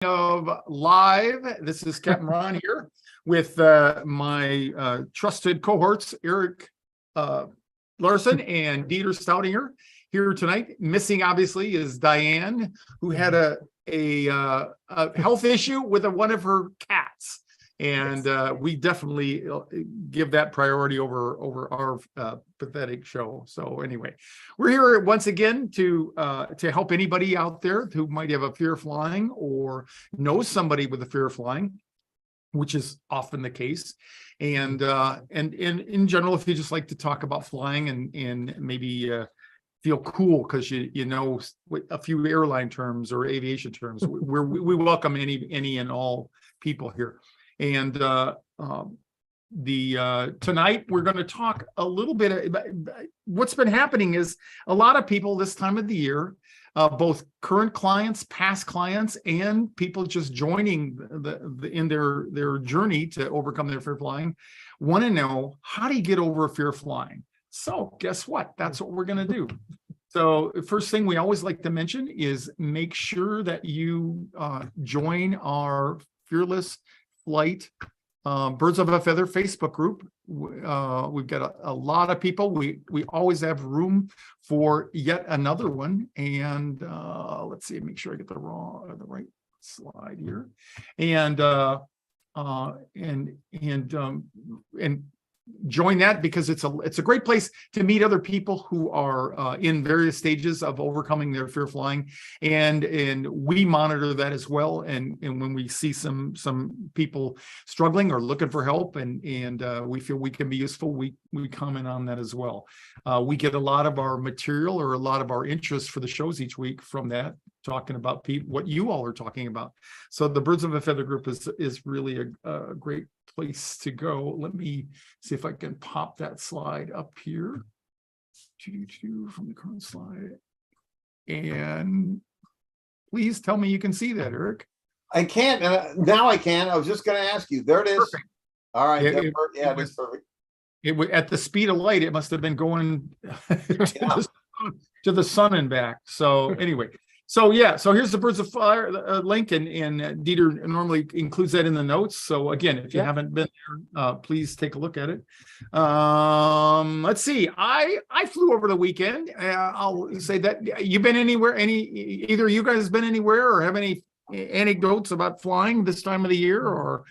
of live. This is Captain Ron here with my trusted cohorts, Eric Larson and Dieter Staudinger here tonight. Missing, obviously, is Diane, who had a health issue with one of her cats. And we definitely give that priority over our pathetic show. So anyway, we're here once again to help anybody out there who might have a fear of flying or know somebody with a fear of flying, which is often the case. And in general, if you just like to talk about flying and maybe feel cool because you know a few airline terms or aviation terms, we welcome any and all people here. And tonight we're going to talk a little bit about what's been happening is a lot of people this time of the year, both current clients, past clients, and people just joining in their journey to overcome their fear of flying, want to know, how do you get over a fear of flying? So guess what? That's what we're going to do. So first thing we always like to mention is make sure that you join our FearlessFlight Birds of a Feather Facebook group. We've got a lot of people. We always have room for yet another one. And let's see, make sure I get the right slide here. And join that, because it's a great place to meet other people who are in various stages of overcoming their fear of flying, and we monitor that as well. And when we see some people struggling or looking for help, and we feel we can be useful, we comment on that as well. We get a lot of our material or a lot of our interest for the shows each week from that, talking about what you all are talking about. So the Birds of a Feather group is really a great place to go. Let me see if I can pop that slide up here from the current slide. And please tell me you can see that, Eric. I can't. Now I can. I was just going to ask you. There it is. Perfect. All right. It was perfect. It was at the speed of light. It must have been going to the sun and back. So anyway. So here's the Birds of Fire link, and Dieter normally includes that in the notes. So again, if you haven't been there, please take a look at it. Let's see. I flew over the weekend. I'll say that. You've been anywhere? Either of you guys been anywhere or have any anecdotes about flying this time of the year or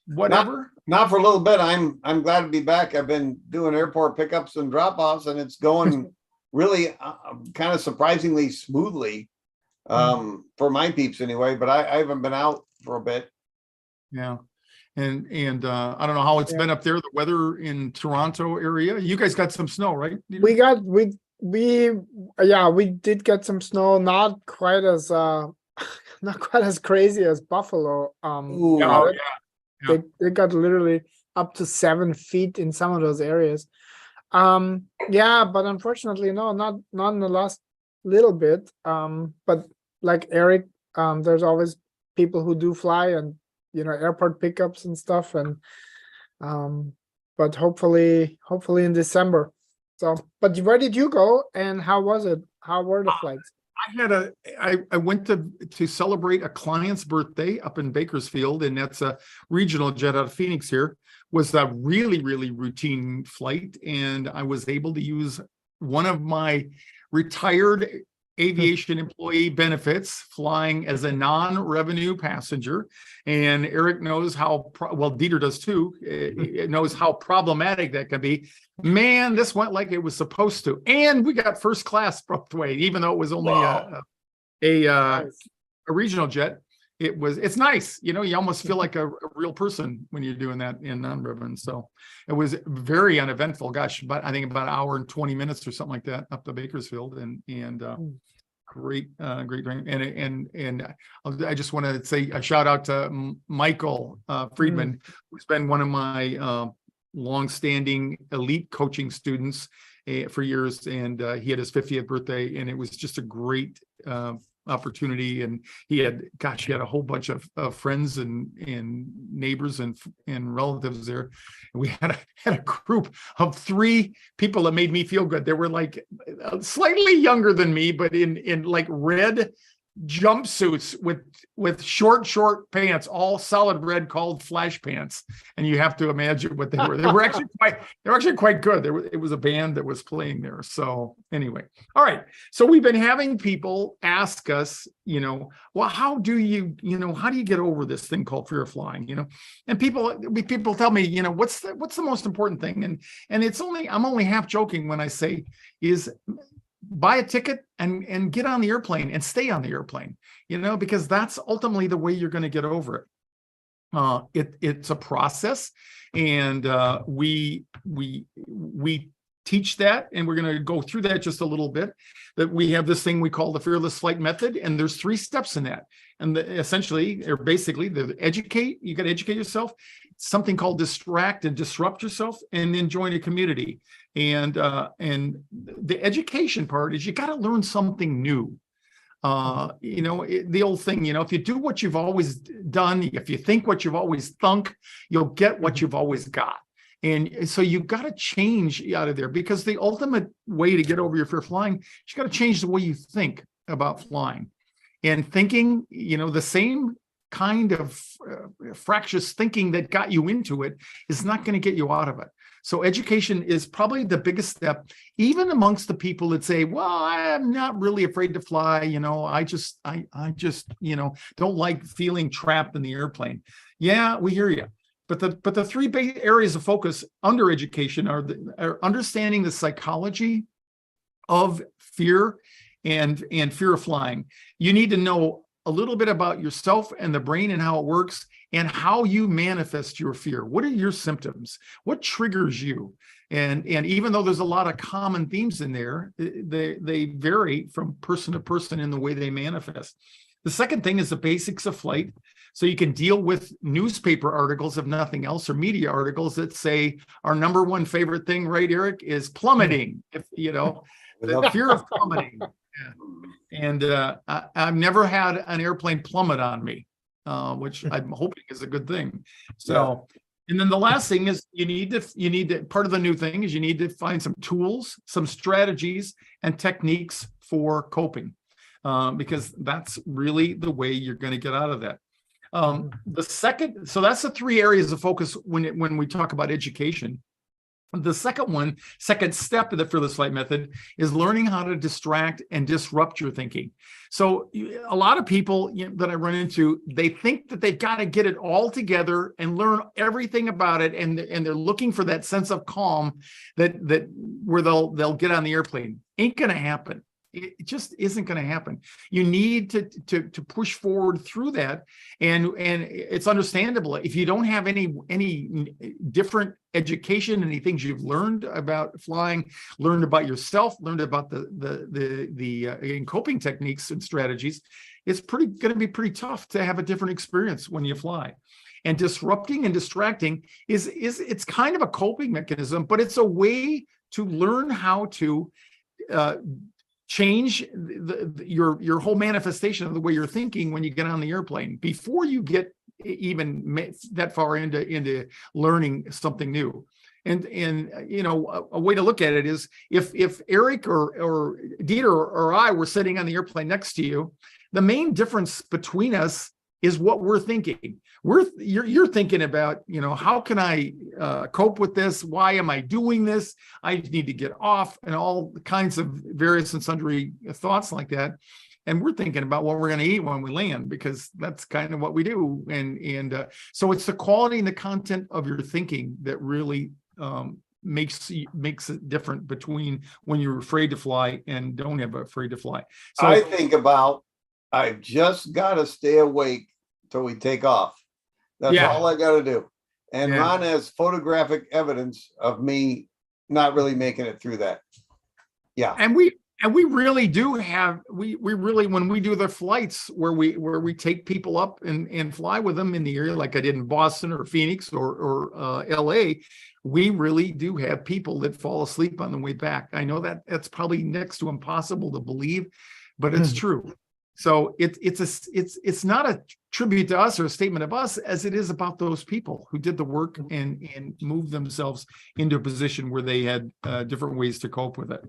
whatever? Not for a little bit. I'm glad to be back. I've been doing airport pickups and drop-offs, and it's going really kind of surprisingly smoothly for my peeps anyway, but I haven't been out for a bit. Yeah. And I don't know how it's been up there, the weather in Toronto area. You guys got some snow, right? We did get some snow, not quite as crazy as Buffalo. They got literally up to 7 feet in some of those areas. But unfortunately, no, not in the last little bit. But like Eric, there's always people who do fly, and airport pickups and stuff, and but hopefully in December. So, but where did you go, and how was it? How were the flights? I went to celebrate a client's birthday up in Bakersfield, and that's a regional jet out of Phoenix here. Was a really, really routine flight, and I was able to use one of my retired aviation employee benefits, flying as a non-revenue passenger. And Eric knows Dieter does too, knows how problematic that can be. Man, this went like it was supposed to. And we got first class both ways, even though it was only a regional jet. It's nice. You almost feel like a real person when you're doing that in non-revenue. So it was very uneventful. Gosh, but I think about an hour and 20 minutes or something like that up to Bakersfield, and great drink. And I just want to say a shout out to Michael Friedman, who's been one of my longstanding elite coaching students for years, and he had his 50th birthday, and it was just a great opportunity. And he had a whole bunch of friends and neighbors and relatives there. And we had a group of 3 people that made me feel good. They were like slightly younger than me, but in like red jumpsuits with short pants, all solid red, called flash pants, and you have to imagine what they were. They were actually quite good. It was a band that was playing there. So anyway, all right. So we've been having people ask us, well, how do you get over this thing called fear of flying? And people tell me, what's the most important thing? And I'm only half joking when I say is buy a ticket and get on the airplane and stay on the airplane, because that's ultimately the way you're going to get over it. It's a process, and we teach that, and we're going to go through that just a little bit. That we have this thing we call the Fearless Flight method, and there's 3 steps in that. And basically, the educate. You got to educate yourself. Something called distract and disrupt yourself, and then join a community. And the education part is you got to learn something new. The old thing, if you do what you've always done, if you think what you've always thunk, you'll get what you've always got. And so you've got to change out of there, because the ultimate way to get over your fear of flying, you got to change the way you think about flying. And thinking, the same kind of fractious thinking that got you into it is not going to get you out of it. So education is probably the biggest step, even amongst the people that say, well, I'm not really afraid to fly. I just don't like feeling trapped in the airplane. Yeah, we hear you. But the 3 big areas of focus under education are understanding the psychology of fear and fear of flying. You need to know a little bit about yourself and the brain and how it works, and how you manifest your fear. What are your symptoms? What triggers you? And even though there's a lot of common themes in there, they vary from person to person in the way they manifest. The second thing is the basics of flight. So you can deal with newspaper articles, if nothing else, or media articles that say our number one favorite thing, right, Eric, is plummeting. The fear of plummeting. And I've never had an airplane plummet on me, which I'm hoping is a good thing. So, and then the last thing is you need to, part of the new thing is you need to find some tools, some strategies and techniques for coping, because that's really the way you're going to get out of that. So that's the 3 areas of focus when we talk about education. The second step of the Fearless Flight method is learning how to distract and disrupt your thinking. So a lot of people that I run into, they think that they've got to get it all together and learn everything about it, and they're looking for that sense of calm that where they'll get on the airplane. Ain't going to happen. It just isn't going to happen. You need to push forward through that, and it's understandable if you don't have any different education, any things you've learned about flying, learned about yourself, learned about the coping techniques and strategies. It's going to be pretty tough to have a different experience when you fly. And disrupting and distracting it's kind of a coping mechanism, but it's a way to learn how to change your whole manifestation of the way you're thinking when you get on the airplane, before you get even that far into learning something new. And a way to look at it is if Eric or Dieter or I were sitting on the airplane next to you, the main difference between us is what we're thinking. You're thinking about, how can I cope with this? Why am I doing this? I need to get off, and all kinds of various and sundry thoughts like that. And we're thinking about what we're going to eat when we land, because that's kind of what we do. And so it's the quality and the content of your thinking that really makes it different between when you're afraid to fly and don't have afraid to fly. So I think about, I've just got to stay awake till we take off. That's all I got to do. And Ron has photographic evidence of me not really making it through that. Yeah. And we really do have, we really, when we do the flights where we take people up and fly with them in the area, like I did in Boston or Phoenix or LA, we really do have people that fall asleep on the way back. I know that that's probably next to impossible to believe, but it's true. So it's not a tribute to us or a statement of us, as it is about those people who did the work and moved themselves into a position where they had different ways to cope with it.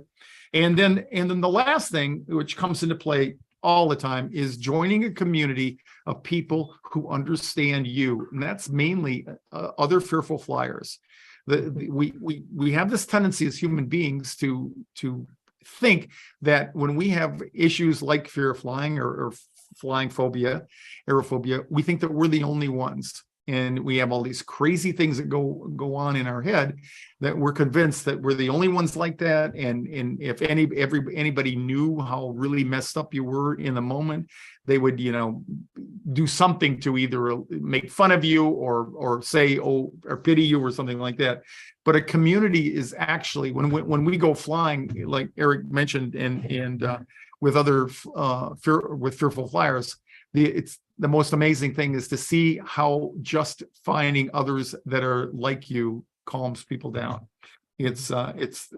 And then the last thing which comes into play all the time is joining a community of people who understand you. And that's mainly other fearful flyers. We have this tendency as human beings to think that when we have issues like fear of flying or flying phobia, aerophobia, we think that we're the only ones. And we have all these crazy things that go on in our head that we're convinced that we're the only ones like that. And if anybody knew how really messed up you were in the moment, they would, do something to either make fun of you or say, oh, or pity you or something like that. But a community is actually, when we go flying, like Eric mentioned, and with other fearful flyers, it's the most amazing thing is to see how just finding others that are like you calms people down. It's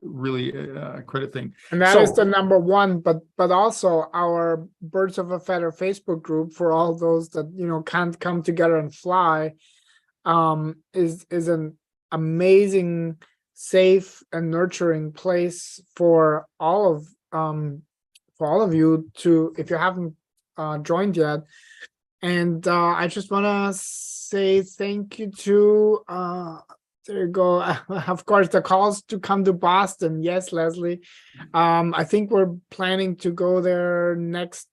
really a credit thing. And that is the number one, but also our Birds of a Feather Facebook group for all those that can't come together and fly, is an amazing, safe and nurturing place for all of you to, if you haven't joined yet. And I just want to say thank you to there you go. Of course, the calls to come to Boston. Yes, Leslie. I think we're planning to go there next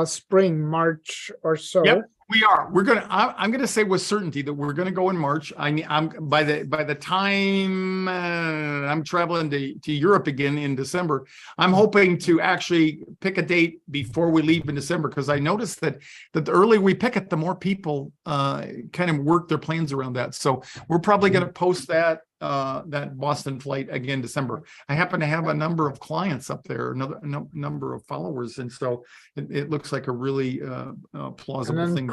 spring, March or so. Yep, we are. I'm gonna say with certainty that we're gonna go in March. I'm by the time I'm traveling to Europe again in December, I'm hoping to actually pick a date before we leave in December, because I noticed that the earlier we pick it, the more people kind of work their plans around that. So we're probably gonna post that Boston flight again December. I happen to have a number of clients up there, another number of followers, and so it looks like a really plausible thing.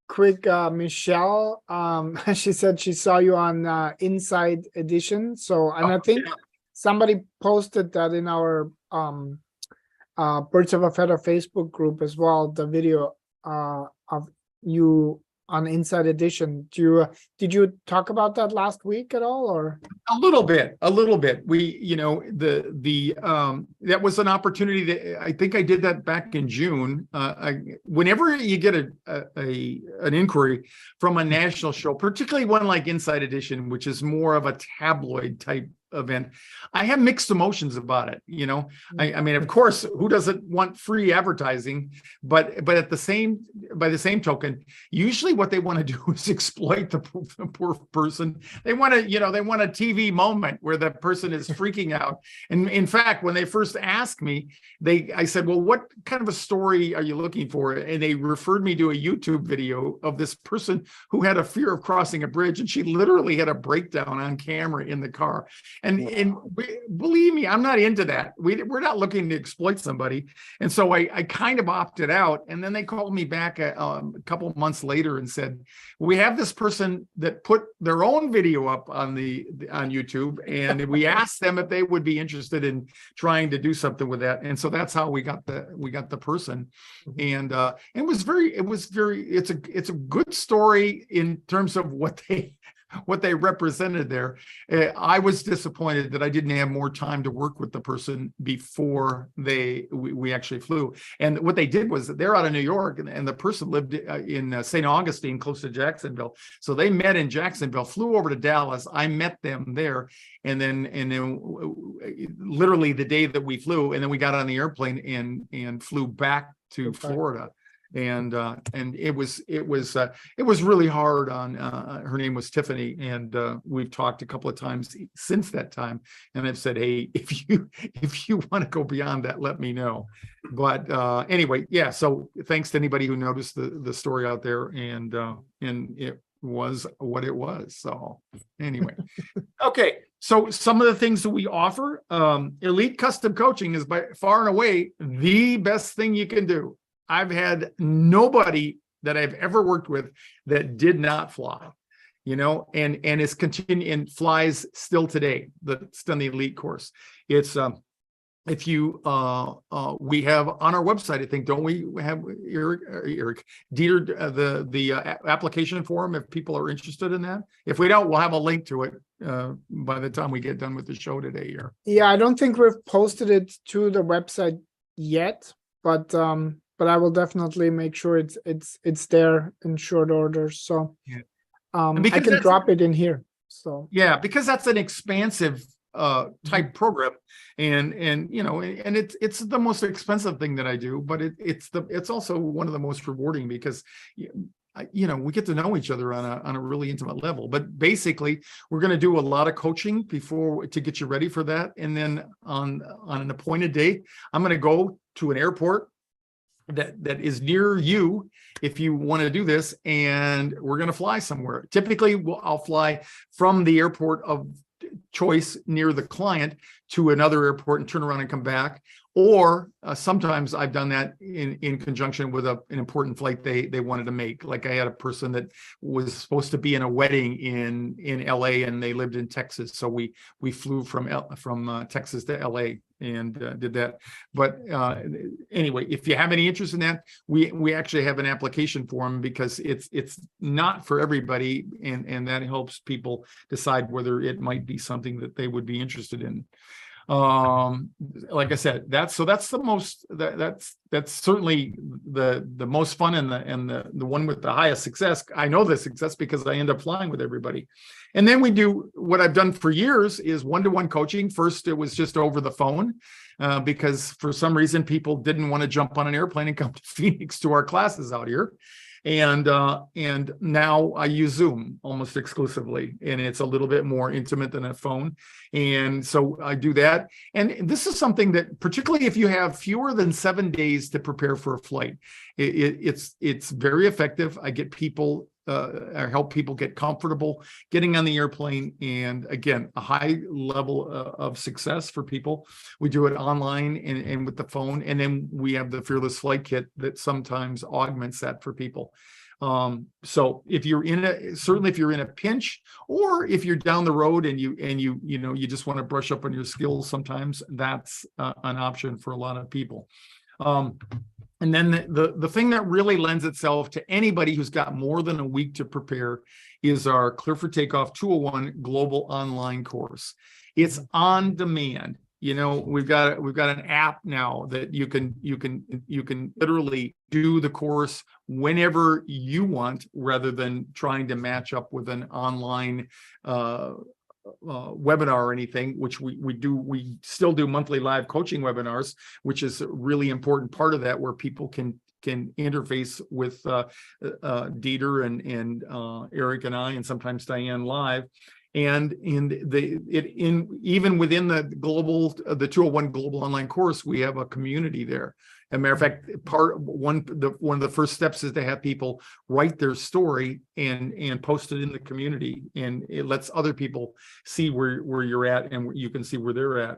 Quick, Michelle, she said she saw you on Inside Edition. So, and I think somebody posted that in our Birds of a Feather Facebook group as well, the video of you on Inside Edition. Did you talk about that last week at all, or? A little bit. We, that was an opportunity that I think I did that back in June. Whenever you get an inquiry from a national show, particularly one like Inside Edition, which is more of a tabloid type event, I have mixed emotions about it. I mean, of course, who doesn't want free advertising? But by the same token, usually what they want to do is exploit the poor person. They want a TV moment where the person is freaking out. And in fact, when they first asked me, I said, well, what kind of a story are you looking for? And they referred me to a YouTube video of this person who had a fear of crossing a bridge, and she literally had a breakdown on camera in the car. And believe me, I'm not into that. We're not looking to exploit somebody. And so I kind of opted out. And then they called me back a couple of months later and said, we have this person that put their own video up on YouTube, and we asked them if they would be interested in trying to do something with that. And so that's how we got the person. And it's a good story in terms of what they represented there. I was disappointed that I didn't have more time to work with the person before we actually flew. And what they did was they're out of New York, and the person lived in St. Augustine, close to Jacksonville. So they met in Jacksonville, flew over to Dallas. I met them there. And then literally the day that we flew, and then we got on the airplane and flew back to Florida. And it was really hard on her name was Tiffany, and we've talked a couple of times since that time, and I've said, hey, if you want to go beyond that, let me know. But anyway, yeah, so thanks to anybody who noticed the story out there, and it was what it was. So anyway, okay, so some of the things that we offer, Elite Custom Coaching is by far and away the best thing you can do. I've had nobody that I've ever worked with that did not fly, and is continuing and flies still today. That's done the Elite course. It's if you we have on our website, I think, don't we have Eric Dieter, the application form if people are interested in that? If we don't, we'll have a link to it by the time we get done with the show today here. Yeah, I don't think we've posted it to the website yet. but I will definitely make sure it's there in short order. So Yeah. I because can that's- drop it in here. So Yeah, because that's an expansive Mm-hmm. type program, and it's the most expensive thing that I do, but it's also one of the most rewarding because we get to know each other on a really intimate level. But basically, we're going to do a lot of coaching to get you ready for that, and then on an appointed day, I'm going to go to an airport that is near you if you want to do this, and we're going to fly somewhere. Typically, I'll fly from the airport of choice near the client to another airport and turn around and come back. Or sometimes I've done that in conjunction with an important flight they wanted to make. Like I had a person that was supposed to be in a wedding in LA, and they lived in Texas, so we flew from Texas to LA and did that. But anyway, if you have any interest in that, we actually have an application form, because it's not for everybody, and that helps people decide whether it might be something that they would be interested in. Like I said, that's certainly the most fun and the one with the highest success. I know the success because I end up flying with everybody. And then we do what I've done for years is one-to-one coaching. First, it was just over the phone because for some reason people didn't want to jump on an airplane and come to Phoenix to our classes out here. And now I use Zoom almost exclusively, and it's a little bit more intimate than a phone. And so I do that. And this is something that, particularly if you have fewer than 7 days to prepare for a flight, it's very effective. I get people, I help people get comfortable getting on the airplane, and again, a high level of success for people. We do it online and with the phone, and then we have the Fearless Flight Kit that sometimes augments that for people. So if you're certainly if you're in a pinch, or if you're down the road and you just want to brush up on your skills, sometimes that's an option for a lot of people. And then the thing that really lends itself to anybody who's got more than a week to prepare is our Clear for Takeoff 201 Global Online course. It's on demand. We've got an app now that you can literally do the course whenever you want, rather than trying to match up with an online webinar or anything, which we do. We still do monthly live coaching webinars, which is a really important part of that, where people can interface with Dieter and Eric and I, and sometimes Diane live. And even within the 201 Global Online course, we have a community there. As a matter of fact, one of the first steps is to have people write their story and post it in the community, and it lets other people see where you're at, and you can see where they're at.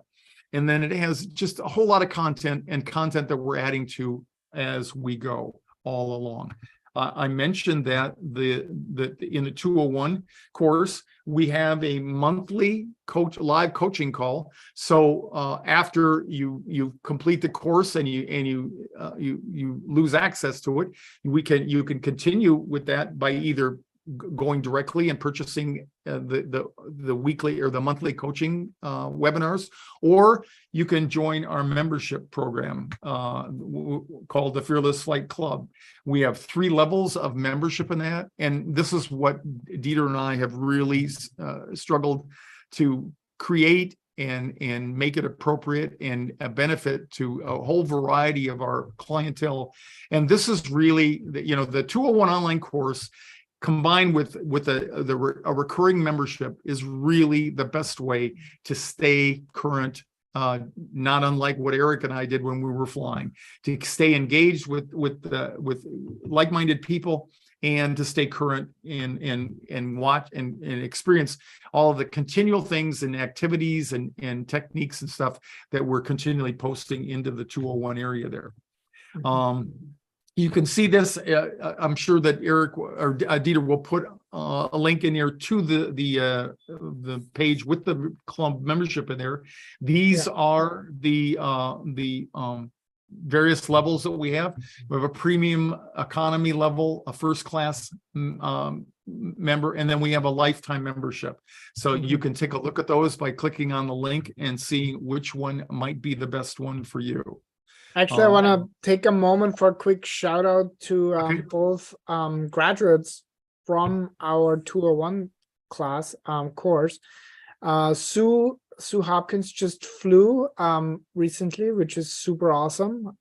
And then it has just a whole lot of content that we're adding to as we go all along. I mentioned that in the 201 course, we have a monthly live coaching call. So after you complete the course and you lose access to it, you can continue with that by either going directly and purchasing the weekly or the monthly coaching webinars, or you can join our membership program called the Fearless Flight Club. We have 3 levels of membership in that, and this is what Dieter and I have really struggled to create and make it appropriate and a benefit to a whole variety of our clientele. And this is really the 201 online course, combined with a recurring membership, is really the best way to stay current, not unlike what Eric and I did when we were flying, to stay engaged with like-minded people, and to stay current and watch and experience all of the continual things and activities and techniques and stuff that we're continually posting into the 201 area there. You can see this. I'm sure that Eric or Dieter will put a link in there to the page with the club membership in there. These are the various levels that we have. We have a premium economy level, a first class member, and then we have a lifetime membership. So you can take a look at those by clicking on the link and seeing which one might be the best one for you. Actually, I want to take a moment for a quick shout out to Okay. both graduates from our 201 class course. Sue Hopkins just flew recently, which is super awesome.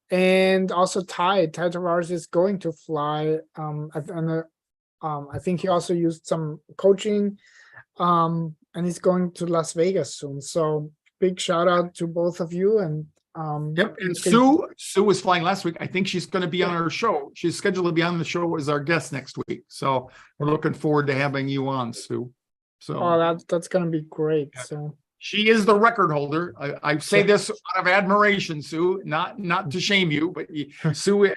And also Ty Tavares is going to fly. I think he also used some coaching, and he's going to Las Vegas soon. So big shout out to both of you. And Yep, and Sue was flying last week. I think she's going to be on our show. She's scheduled to be on the show as our guest next week. So we're looking forward to having you on, Sue. So that's going to be great. Yeah. So she is the record holder. I say this out of admiration, Sue, not to shame you, but Sue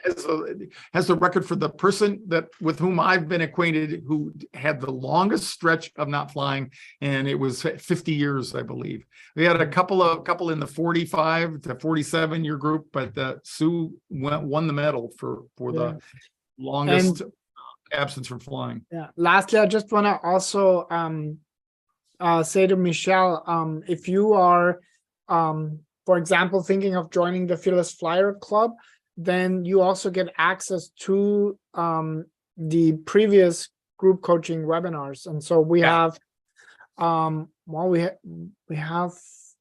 has the record for the person with whom I've been acquainted who had the longest stretch of not flying, and it was 50 years, I believe. We had a couple in the 45 to 47 year group, but Sue won the medal for the longest absence from flying. Yeah. Lastly, I just want to also say to Michelle, if you are, for example, thinking of joining the Fearless Flyer Club, then you also get access to the previous group coaching webinars. And so we have, we have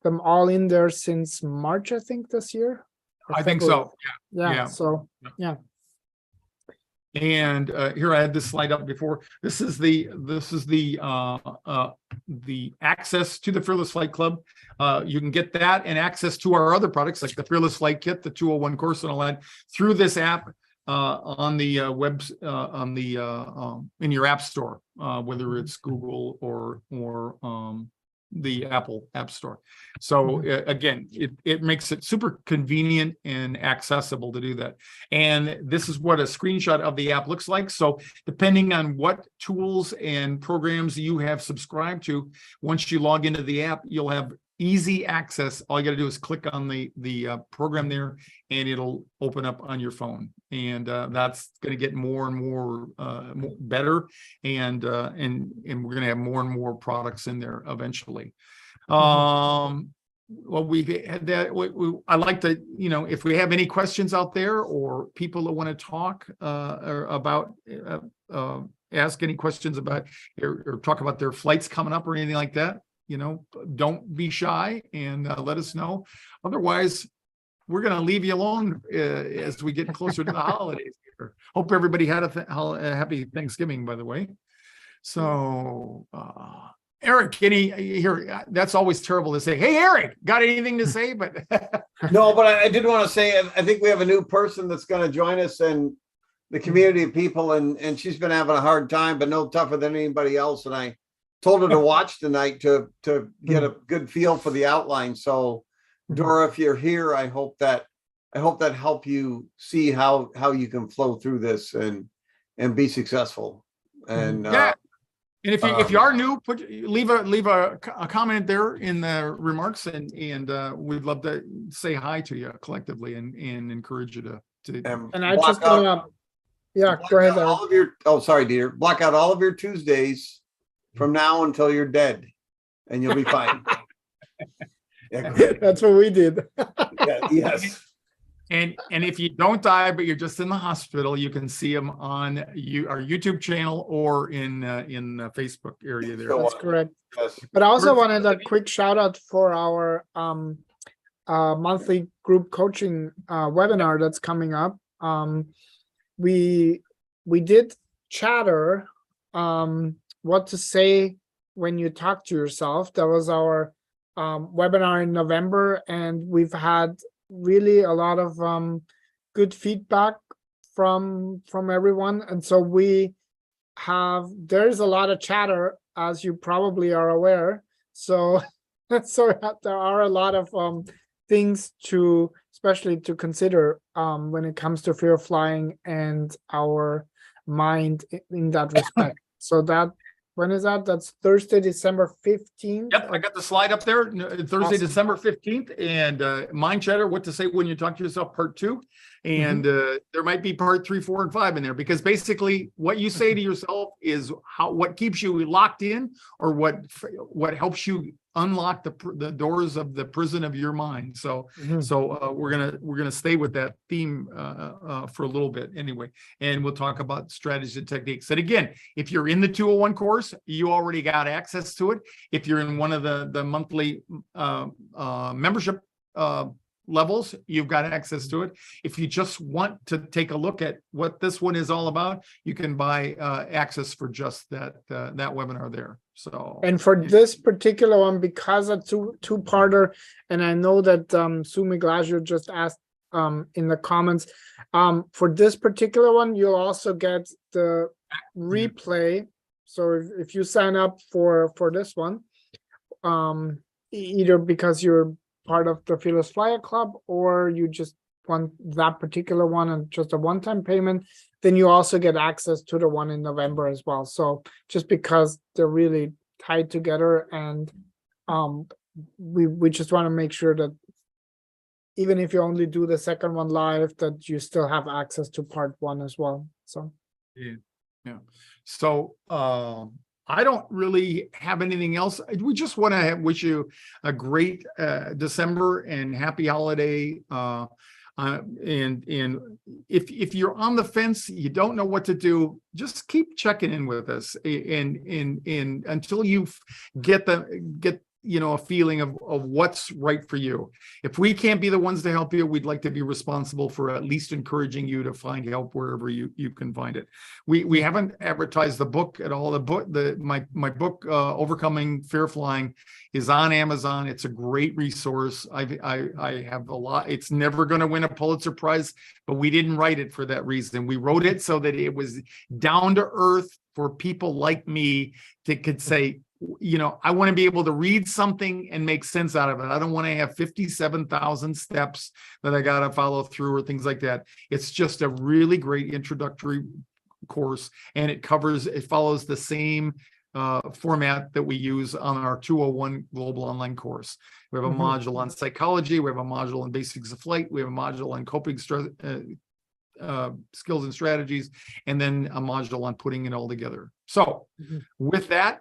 them all in there since March, I think, this year. I think so. Yeah. So, yeah. And here I had this slide up before. This is the access to the Fearless Flight Club. You can get that and access to our other products like the Fearless Flight Kit, the 201 course, and all that through this app on the web in your app store, whether it's Google or the Apple App Store. So again, it makes it super convenient and accessible to do that. And this is what a screenshot of the app looks like. So depending on what tools and programs you have subscribed to, once you log into the app, you'll have easy access. All you got to do is click on the program there, and it'll open up on your phone. And that's going to get more and more better, and we're going to have more and more products in there eventually. Well, we had that. I like to, if we have any questions out there or people that want to talk or about ask any questions about or talk about their flights coming up or anything like that, don't be shy and let us know. Otherwise, we're going to leave you alone as we get closer to the holidays here. Hope everybody had a happy Thanksgiving, by the way. So, Eric, that's always terrible to say, hey, Eric, got anything to say? But no, but I did want to say, I think we have a new person that's going to join us in the community of people, and she's been having a hard time, but no tougher than anybody else. And I told her to watch tonight to get a good feel for the outline. So Dora, if you're here, I hope that help you see how you can flow through this and be successful. And and if you are new, leave a comment there in the remarks, and we'd love to say hi to you collectively and encourage you to. And I just go ahead. All of your sorry, dear. Block out all of your Tuesdays from now until you're dead, and you'll be fine. Yeah, that's what we did. Yes. And if you don't die, but you're just in the hospital, you can see them on our YouTube channel or in the Facebook area there. That's correct. Yes. But I also wanted a quick shout out for our monthly group coaching webinar that's coming up. We did chatter what to say when you talk to yourself. That was our webinar in November, and we've had really a lot of good feedback from everyone. And so there's a lot of chatter, as you probably are aware. So there are a lot of things especially to consider when it comes to fear of flying and our mind in that respect. So when is that? That's Thursday, December 15th. Yep, I got the slide up there. Thursday, awesome. December 15th, and Mind Chatter, what to say when you talk to yourself, part 2. And there might be part 3, 4, and 5 in there, because basically what you say to yourself is what keeps you locked in, or what helps you unlock the doors of the prison of your mind. So we're gonna stay with that theme for a little bit anyway, and we'll talk about strategies and techniques. And again, if you're in the 201 course, you already got access to it. If you're in one of the monthly membership levels, you've got access to it. If you just want to take a look at what this one is all about, you can buy access for just that webinar there. So, and for this particular one, because it's two-parter, and I know that Sumi Glazio just asked in the comments, for this particular one, you'll also get the replay. So if you sign up for this one, either because you're part of the Fearless Flyer Club, or you just want that particular one and just a one-time payment, then you also get access to the one in November as well. So just because they're really tied together, and we just want to make sure that even if you only do the second one live, that you still have access to part one as well. So yeah. So I don't really have anything else. We just want to wish you a great December and happy holiday. And if you're on the fence, you don't know what to do, just keep checking in with us, and until you get a feeling of what's right for you. If we can't be the ones to help you, we'd like to be responsible for at least encouraging you to find help wherever you can find it. We haven't advertised the book at all. My book, Overcoming Fear Flying, is on Amazon. It's a great resource. I have a lot. It's never going to win a Pulitzer Prize, but we didn't write it for that reason. We wrote it so that it was down to earth for people like me that could say, I want to be able to read something and make sense out of it. I don't want to have 57,000 steps that I got to follow through or things like that. It's just a really great introductory course, and it follows the same format that we use on our 201 global online course. We have a module on psychology. We have a module on basics of flight. We have a module on coping skills and strategies, and then a module on putting it all together. So with that,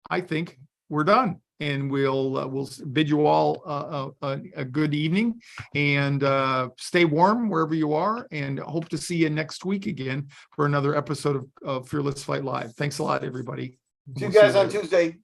I think we're done, and we'll bid you all a good evening, and stay warm wherever you are, and hope to see you next week again for another episode of Fearless Flight Live. Thanks a lot, everybody. See you guys on Tuesday.